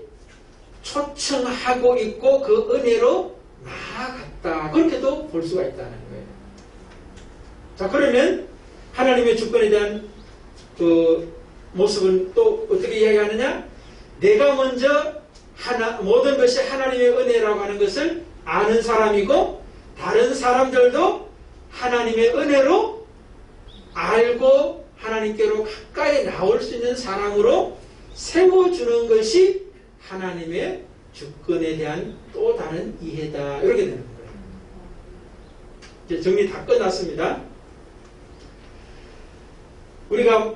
Speaker 1: 초청하고 있고 그 은혜로 나아갔다. 그렇게도 볼 수가 있다는 거예요. 자, 그러면 하나님의 주권에 대한 그 모습은 또 어떻게 이야기하느냐? 내가 먼저 모든 것이 하나님의 은혜라고 하는 것을 아는 사람이고, 다른 사람들도 하나님의 은혜로 알고 하나님께로 가까이 나올 수 있는 사람으로 세워주는 것이 하나님의 주권에 대한 또 다른 이해다. 이렇게 되는 거예요. 이제 정리 다 끝났습니다. 우리가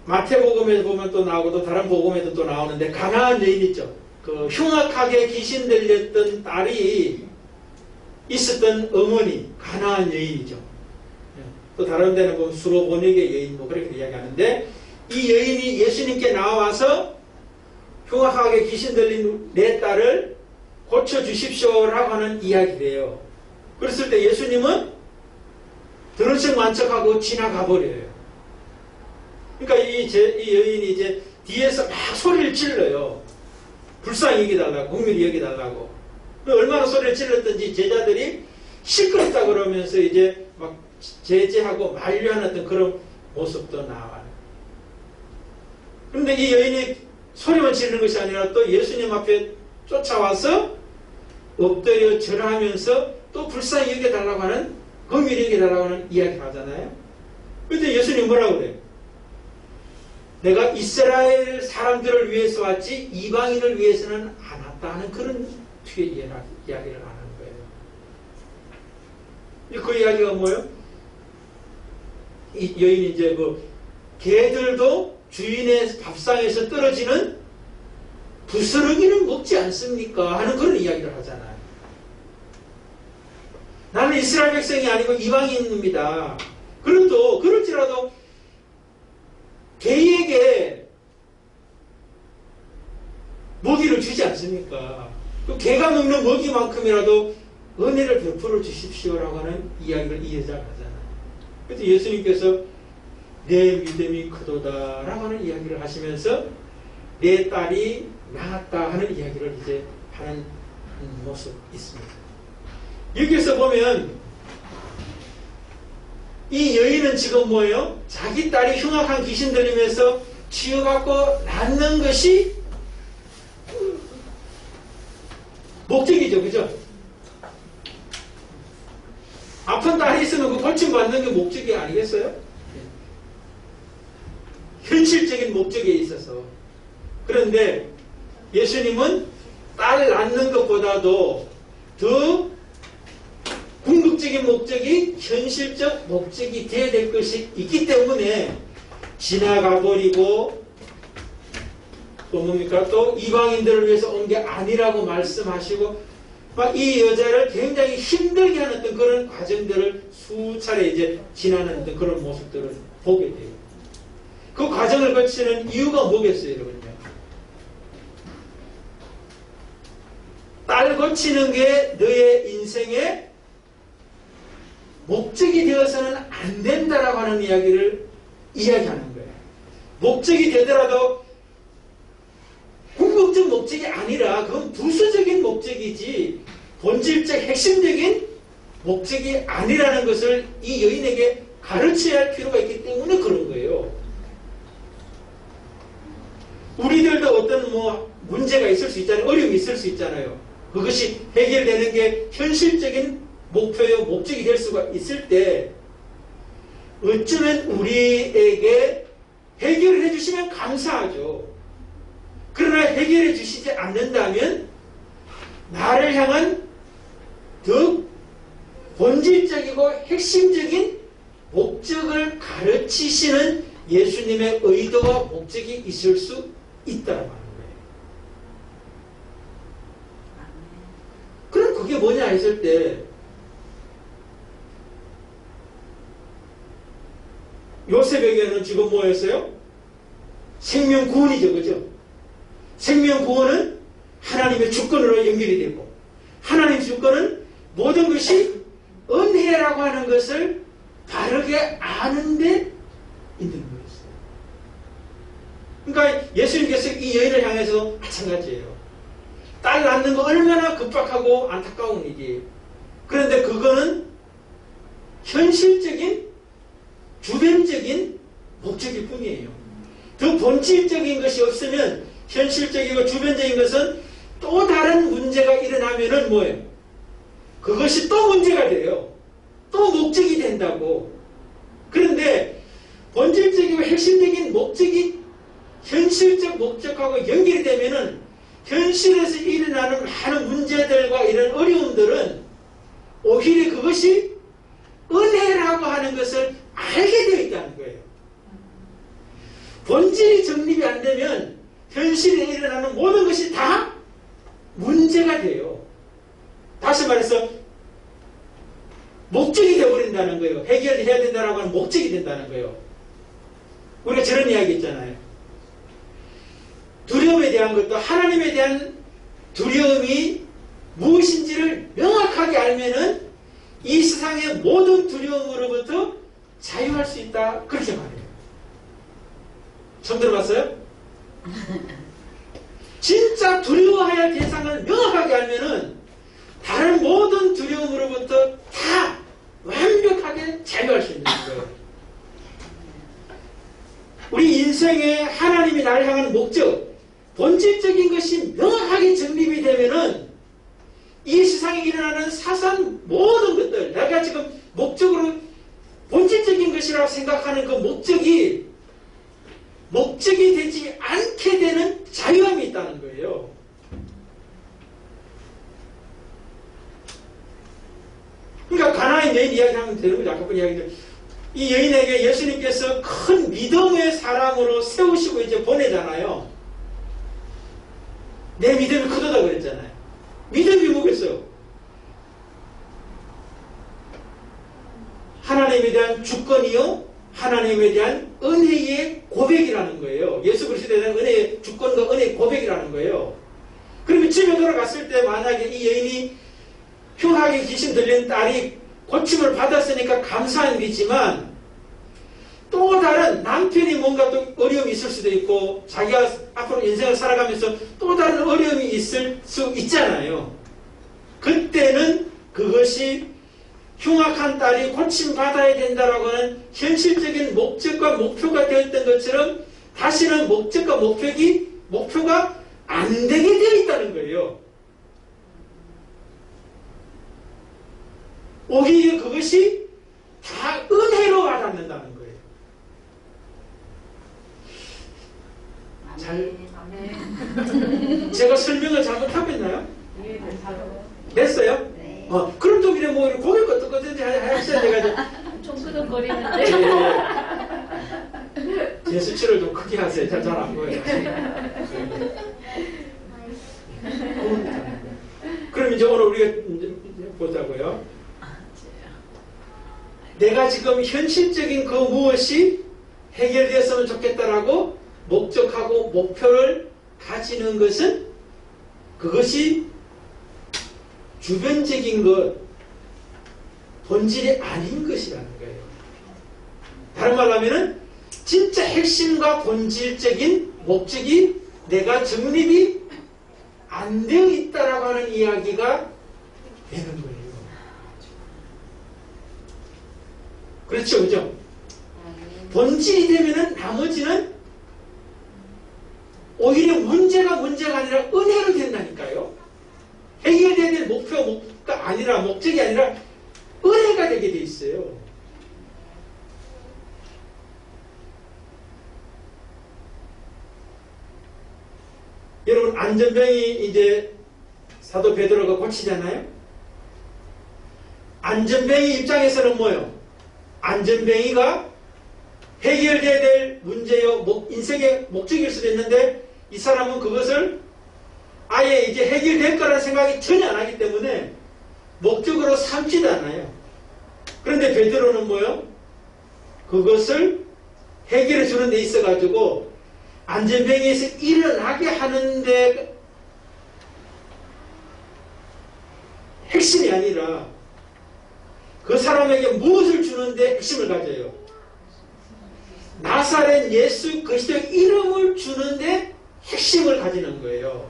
Speaker 1: 마태복음에 보면 또 나오고 또 다른 복음에도 또 나오는데, 가나안 여인 있죠. 그 흉악하게 귀신 들렸던 딸이 있었던 어머니, 가나안 여인이죠. 또 다른 데는 보면 수로보닉의 여인 뭐 그렇게 이야기하는데, 이 여인이 예수님께 나와서 흉악하게 귀신 들린 내 딸을 고쳐주십시오라고 하는 이야기래요. 그랬을 때 예수님은 들은척 만척하고 지나가 버려요. 그러니까 이 여인이 이제 뒤에서 막 소리를 질러요. 불쌍히 여기달라고, 국민이 여기달라고. 얼마나 소리를 질렀던지 제자들이 시끄럽다 그러면서 이제 막 제재하고 만류하는 어떤 그런 모습도 나와요. 그런데 이 여인이 소리만 지르는 것이 아니라 또 예수님 앞에 쫓아와서 엎드려 절하면서 또 불쌍히 여겨달라고 하는, 긍휼히 여겨달라고 하는 이야기를 하잖아요. 그런데 예수님 뭐라고 그래요? 내가 이스라엘 사람들을 위해서 왔지 이방인을 위해서는 안 왔다 하는 그런 뒤에 이야기를 하는 거예요. 그 이야기가 뭐예요? 이 여인이 이제 개들도 주인의 밥상에서 떨어지는 부스러기는 먹지 않습니까? 하는 그런 이야기를 하잖아요. 나는 이스라엘 백성이 아니고 이방인입니다. 그럴지라도 개에게 먹이를 주지 않습니까? 그 개가 먹는 먹이만큼이라도 은혜를 베풀어 주십시오라고 하는 이야기를 이 여자가 하잖아요. 그래서 예수님께서 내 믿음이 크도다라고 하는 이야기를 하시면서 내 딸이 나았다 하는 이야기를 이제 하는 모습이 있습니다. 여기서 보면 이 여인은 지금 뭐예요? 자기 딸이 흉악한 귀신 들리면서 치유받고 낫는 것이 목적이죠. 그죠? 아픈 딸이 있으면 그 고침받는 게 목적이 아니겠어요? 현실적인 목적에 있어서. 그런데 예수님은 딸 낳는 것보다도 더 궁극적인 목적이 현실적 목적이 되어야 될 것이 있기 때문에 지나가 버리고 또 뭡니까? 또 이방인들을 위해서 온 게 아니라고 말씀하시고 막 이 여자를 굉장히 힘들게 하는 어떤 그런 과정들을 수차례 이제 지나는 어떤 그런 모습들을 보게 돼요. 그 과정을 거치는 이유가 뭐겠어요, 여러분요? 딸 고치는 게 너의 인생의 목적이 되어서는 안 된다라고 하는 이야기를 이야기하는 거예요. 목적이 되더라도 궁극적 목적이 아니라 그건 부수적인 목적이지 본질적 핵심적인 목적이 아니라는 것을 이 여인에게 가르쳐야 할 필요가 있기 때문에 그런 거예요. 우리들도 어떤 문제가 있을 수 있잖아요. 어려움이 있을 수 있잖아요. 그것이 해결되는 게 현실적인 목표요, 목적이 될 수가 있을 때 어쩌면 우리에게 해결을 해주시면 감사하죠. 그러나 해결해 주시지 않는다면 나를 향한 더 본질적이고 핵심적인 목적을 가르치시는 예수님의 의도와 목적이 있을 수 있다고 하는 거예요. 그럼 그게 뭐냐 했을 때 요셉에게는 지금 뭐였어요? 생명 구원이죠. 그죠? 생명 구원은 하나님의 주권으로 연결이 되고 하나님의 주권은 모든 것이 은혜라고 하는 것을 바르게 아는 데 있는 거였어요. 그러니까 예수님께서 이 여인을 향해서 마찬가지예요. 딸 낳는 거 얼마나 급박하고 안타까운 일이에요. 그런데 그거는 현실적인 주변적인 목적일 뿐이에요. 더 본질적인 것이 없으면 현실적이고 주변적인 것은 또 다른 문제가 일어나면은 뭐예요? 그것이 또 문제가 돼요. 또 목적이 된다고. 그런데 본질적이고 핵심적인 목적이 현실적 목적하고 연결이 되면은 현실에서 일어나는 많은 문제들과 이런 어려움들은 오히려 그것이 은혜라고 하는 것을 알게 되어 있다는 거예요. 본질이 정립이 안 되면 현실에 일어나는 모든 것이 다 문제가 돼요. 다시 말해서 목적이 되어버린다는 거예요. 해결해야 된다고 하는 목적이 된다는 거예요. 우리가 저런 이야기 있잖아요. 두려움에 대한 것도 하나님에 대한 두려움이 무엇인지를 명확하게 알면은 이 세상의 모든 두려움으로부터 자유할 수 있다. 그렇게 말해요. 처음 들어봤어요? 진짜 두려워해야 할 대상을 명확하게 알면은 다른 모든 두려움으로부터 다 완벽하게 자유할 수 있는 거예요. 우리 인생에 하나님이 나를 향한 목적, 본질적인 것이 명확하게 정립이 되면은 이 세상에 일어나는 사소한 모든 것들, 내가 지금 목적으로 본질적인 것이라고 생각하는 그 목적이 목적이 되지 않게 되는 자유함이 있다는 거예요. 그러니까 가나안 여인 이야기하면 되는 거죠. 아까 그 이야기들. 이 여인에게 예수님께서 큰 믿음의 사람으로 세우시고 이제 보내잖아요. 내 믿음이 크다고 그랬잖아요. 믿음이 뭐겠어요? 하나님에 대한 주권이요, 하나님에 대한 은혜의 고백이라는 거예요. 예수 그리스도에 대한 은혜의 주권과 은혜의 고백이라는 거예요. 그러면 집에 돌아갔을 때 만약에 이 여인이 흉하게 귀신 들린 딸이 고침을 받았으니까 감사한 일이지만 또 다른 남편이 뭔가 또 어려움이 있을 수도 있고 자기가 앞으로 인생을 살아가면서 또 다른 어려움이 있을 수 있잖아요. 그때는 그것이 흉악한 딸이 고침받아야 된다라고 하는 현실적인 목적과 목표가 되었던 것처럼 다시는 목적과 목표가 안 되게 되어 있다는 거예요. 오히려 그것이 다 은혜로 와닿는다는 거예요. 제가 설명을 잘못하고 있나요? 됐어요?
Speaker 2: 네.
Speaker 1: 그럼 또 그냥 뭐 고개 끄덕끄덕 하셔야 돼가지고
Speaker 2: 좀 끄덕거리는데.
Speaker 1: 제 수치를 좀 크게 하세요. 잘 안 보여요. 그럼 이제 오늘 우리가 이제 보자고요. 내가 지금 현실적인 그 무엇이 해결되었으면 좋겠다라고 목적하고 목표를 가지는 것은 그것이 주변적인 것, 본질이 아닌 것이라는 거예요. 다른 말로 하면은 진짜 핵심과 본질적인 목적이 내가 정립이 안 되어 있다라고 하는 이야기가 되는 거예요. 그렇죠, 그죠? 본질이 되면은 나머지는 오히려 문제가 아니라 은혜로 된다니까요. 해결돼야 될 목표가 아니라 목적이 아니라 은혜가 되게 돼 있어요. 여러분 안전병이 이제 사도 베드로가 고치잖아요. 안전병이 입장에서는 뭐예요? 안전병이가 해결돼야 될 문제요, 인생의 목적일 수도 있는데 이 사람은 그것을 아예 이제 해결될 거라는 생각이 전혀 안 하기 때문에 목적으로 삼지도 않아요. 그런데 베드로는 뭐요? 그것을 해결해 주는 데 있어가지고 안전병에서 일어나게 하는데 핵심이 아니라 그 사람에게 무엇을 주는데 핵심을 가져요. 나사렛 예수 그리스도의 이름을 주는데 핵심을 가지는 거예요.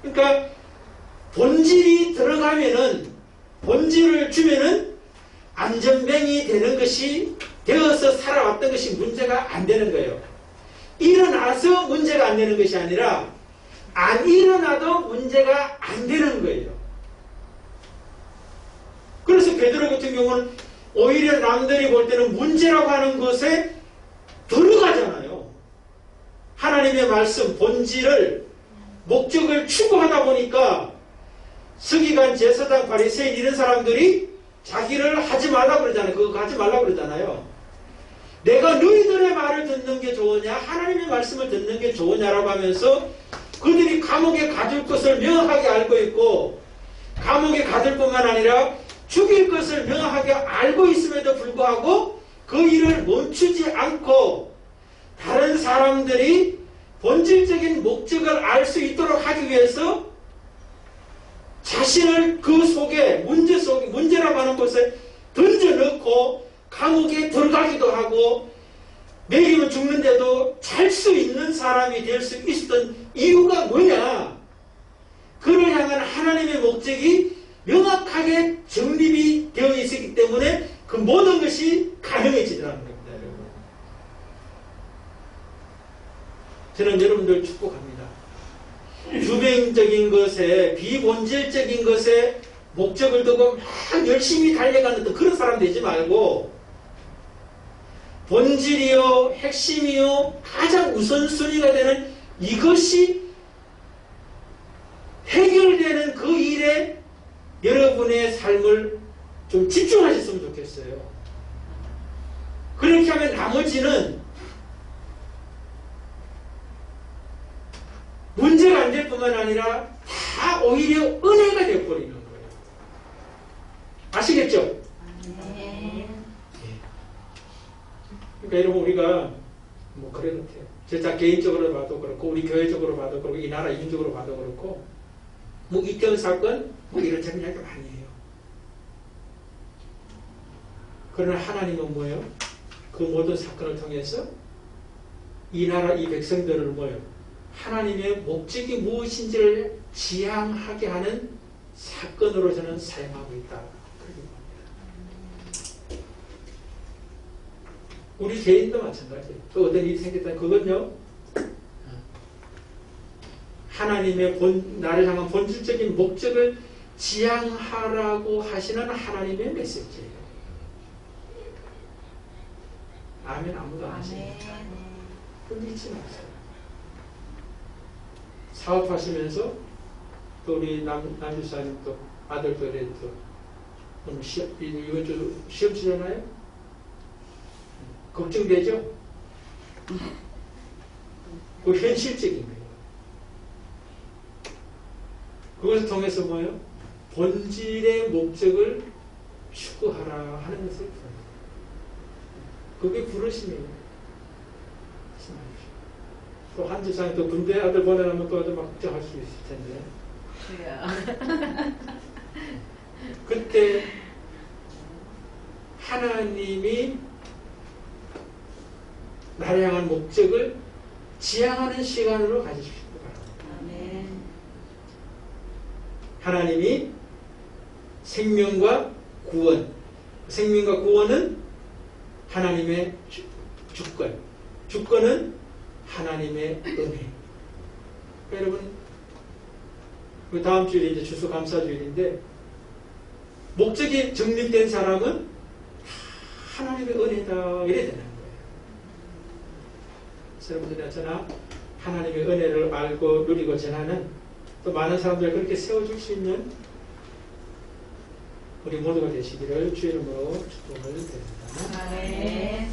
Speaker 1: 그러니까 본질이 들어가면은, 본질을 주면은 안전병이 되는 것이, 되어서 살아왔던 것이 문제가 안 되는 거예요. 일어나서 문제가 안 되는 것이 아니라 안 일어나도 문제가 안 되는 거예요. 그래서 베드로 같은 경우는 오히려 남들이 볼 때는 문제라고 하는 것에 들어가잖아요. 하나님의 말씀, 본질을, 목적을 추구하다 보니까 서기관, 제사장, 바리새인 이런 사람들이 자기를 하지 말라고 그러잖아요. 그거 하지 말라고 그러잖아요. 내가 너희들의 말을 듣는 게 좋으냐, 하나님의 말씀을 듣는 게 좋으냐라고 하면서 그들이 감옥에 가둘 것을 명확하게 알고 있고 감옥에 가둘 뿐만 아니라 죽일 것을 명확하게 알고 있음에도 불구하고 그 일을 멈추지 않고 다른 사람들이 본질적인 목적을 알 수 있도록 하기 위해서 자신을 그 속에, 문제라고 하는 곳에 던져넣고 감옥에 들어가기도 하고 매기면 죽는데도 잘 수 있는 사람이 될 수 있었던 이유가 뭐냐? 그를 향한 하나님의 목적이 명확하게 정립이 되어 있었기 때문에 그 모든 것이 가능해지더라는 겁니다. 여러분. 저는 여러분들 축복합니다. 주변적인 것에, 비본질적인 것에 목적을 두고 막 열심히 달려가는 그런 사람 되지 말고 본질이요, 핵심이요, 가장 우선순위가 되는 이것이 해결되는 그 일에 여러분의 삶을 좀 집중하셨으면 좋겠어요. 그렇게 하면 나머지는 문제가 안 될 뿐만 아니라 다 오히려 은혜가 되어버리는 거예요. 아시겠죠?
Speaker 2: 네.
Speaker 1: 그러니까 여러분 우리가 뭐 그래 같아요. 진짜 개인적으로 봐도 그렇고 우리 교회적으로 봐도 그렇고 이 나라 인적으로 봐도 그렇고 뭐 이태원 사건 뭐 이런저런 이야기 많이 해요. 그러나 하나님은 뭐예요? 그 모든 사건을 통해서 이 나라 이 백성들을 뭐예요? 하나님의 목적이 무엇인지를 지향하게 하는 사건으로 저는 사용하고 있다. 우리 개인도 마찬가지예요. 또 어떤 일이 생겼다. 그건요, 하나님의 나를 향한 본질적인 목적을 지향하라고 하시는 하나님의 메시지예요. 아멘. 아무도 안 하십니까? 그건 잊지 마세요. 사업하시면서 또 우리 남주사님 또 아들도 그래도 오늘 이번 주 시험 치잖아요. 걱정되죠? 그 현실적인 거예요. 그것을 통해서 뭐예요? 본질의 목적을 추구하라 하는 것을 부릅니다. 그게 부르심이에요. 또 한주상에 또 군대 아들 보내라면 또 막 걱정할 수 있을 텐데. 그때 하나님이 나를 향한 목적을 지향하는 시간으로 가지십시오.
Speaker 2: 아멘.
Speaker 1: 하나님이 생명과 구원, 생명과 구원은 하나님의 주권, 주권은 하나님의 은혜. 여러분, 그 다음 주일이 이제 추수감사주일인데 목적이 정립된 사람은 하나님의 은혜다 이래야 되는 거예요. 여러분들이 저나 하나님의 은혜를 알고 누리고 전하는 또 많은 사람들 그렇게 세워줄 수 있는 우리 모두가 되시기를 주의 이름으로 축복을 드립니다.
Speaker 2: 아멘.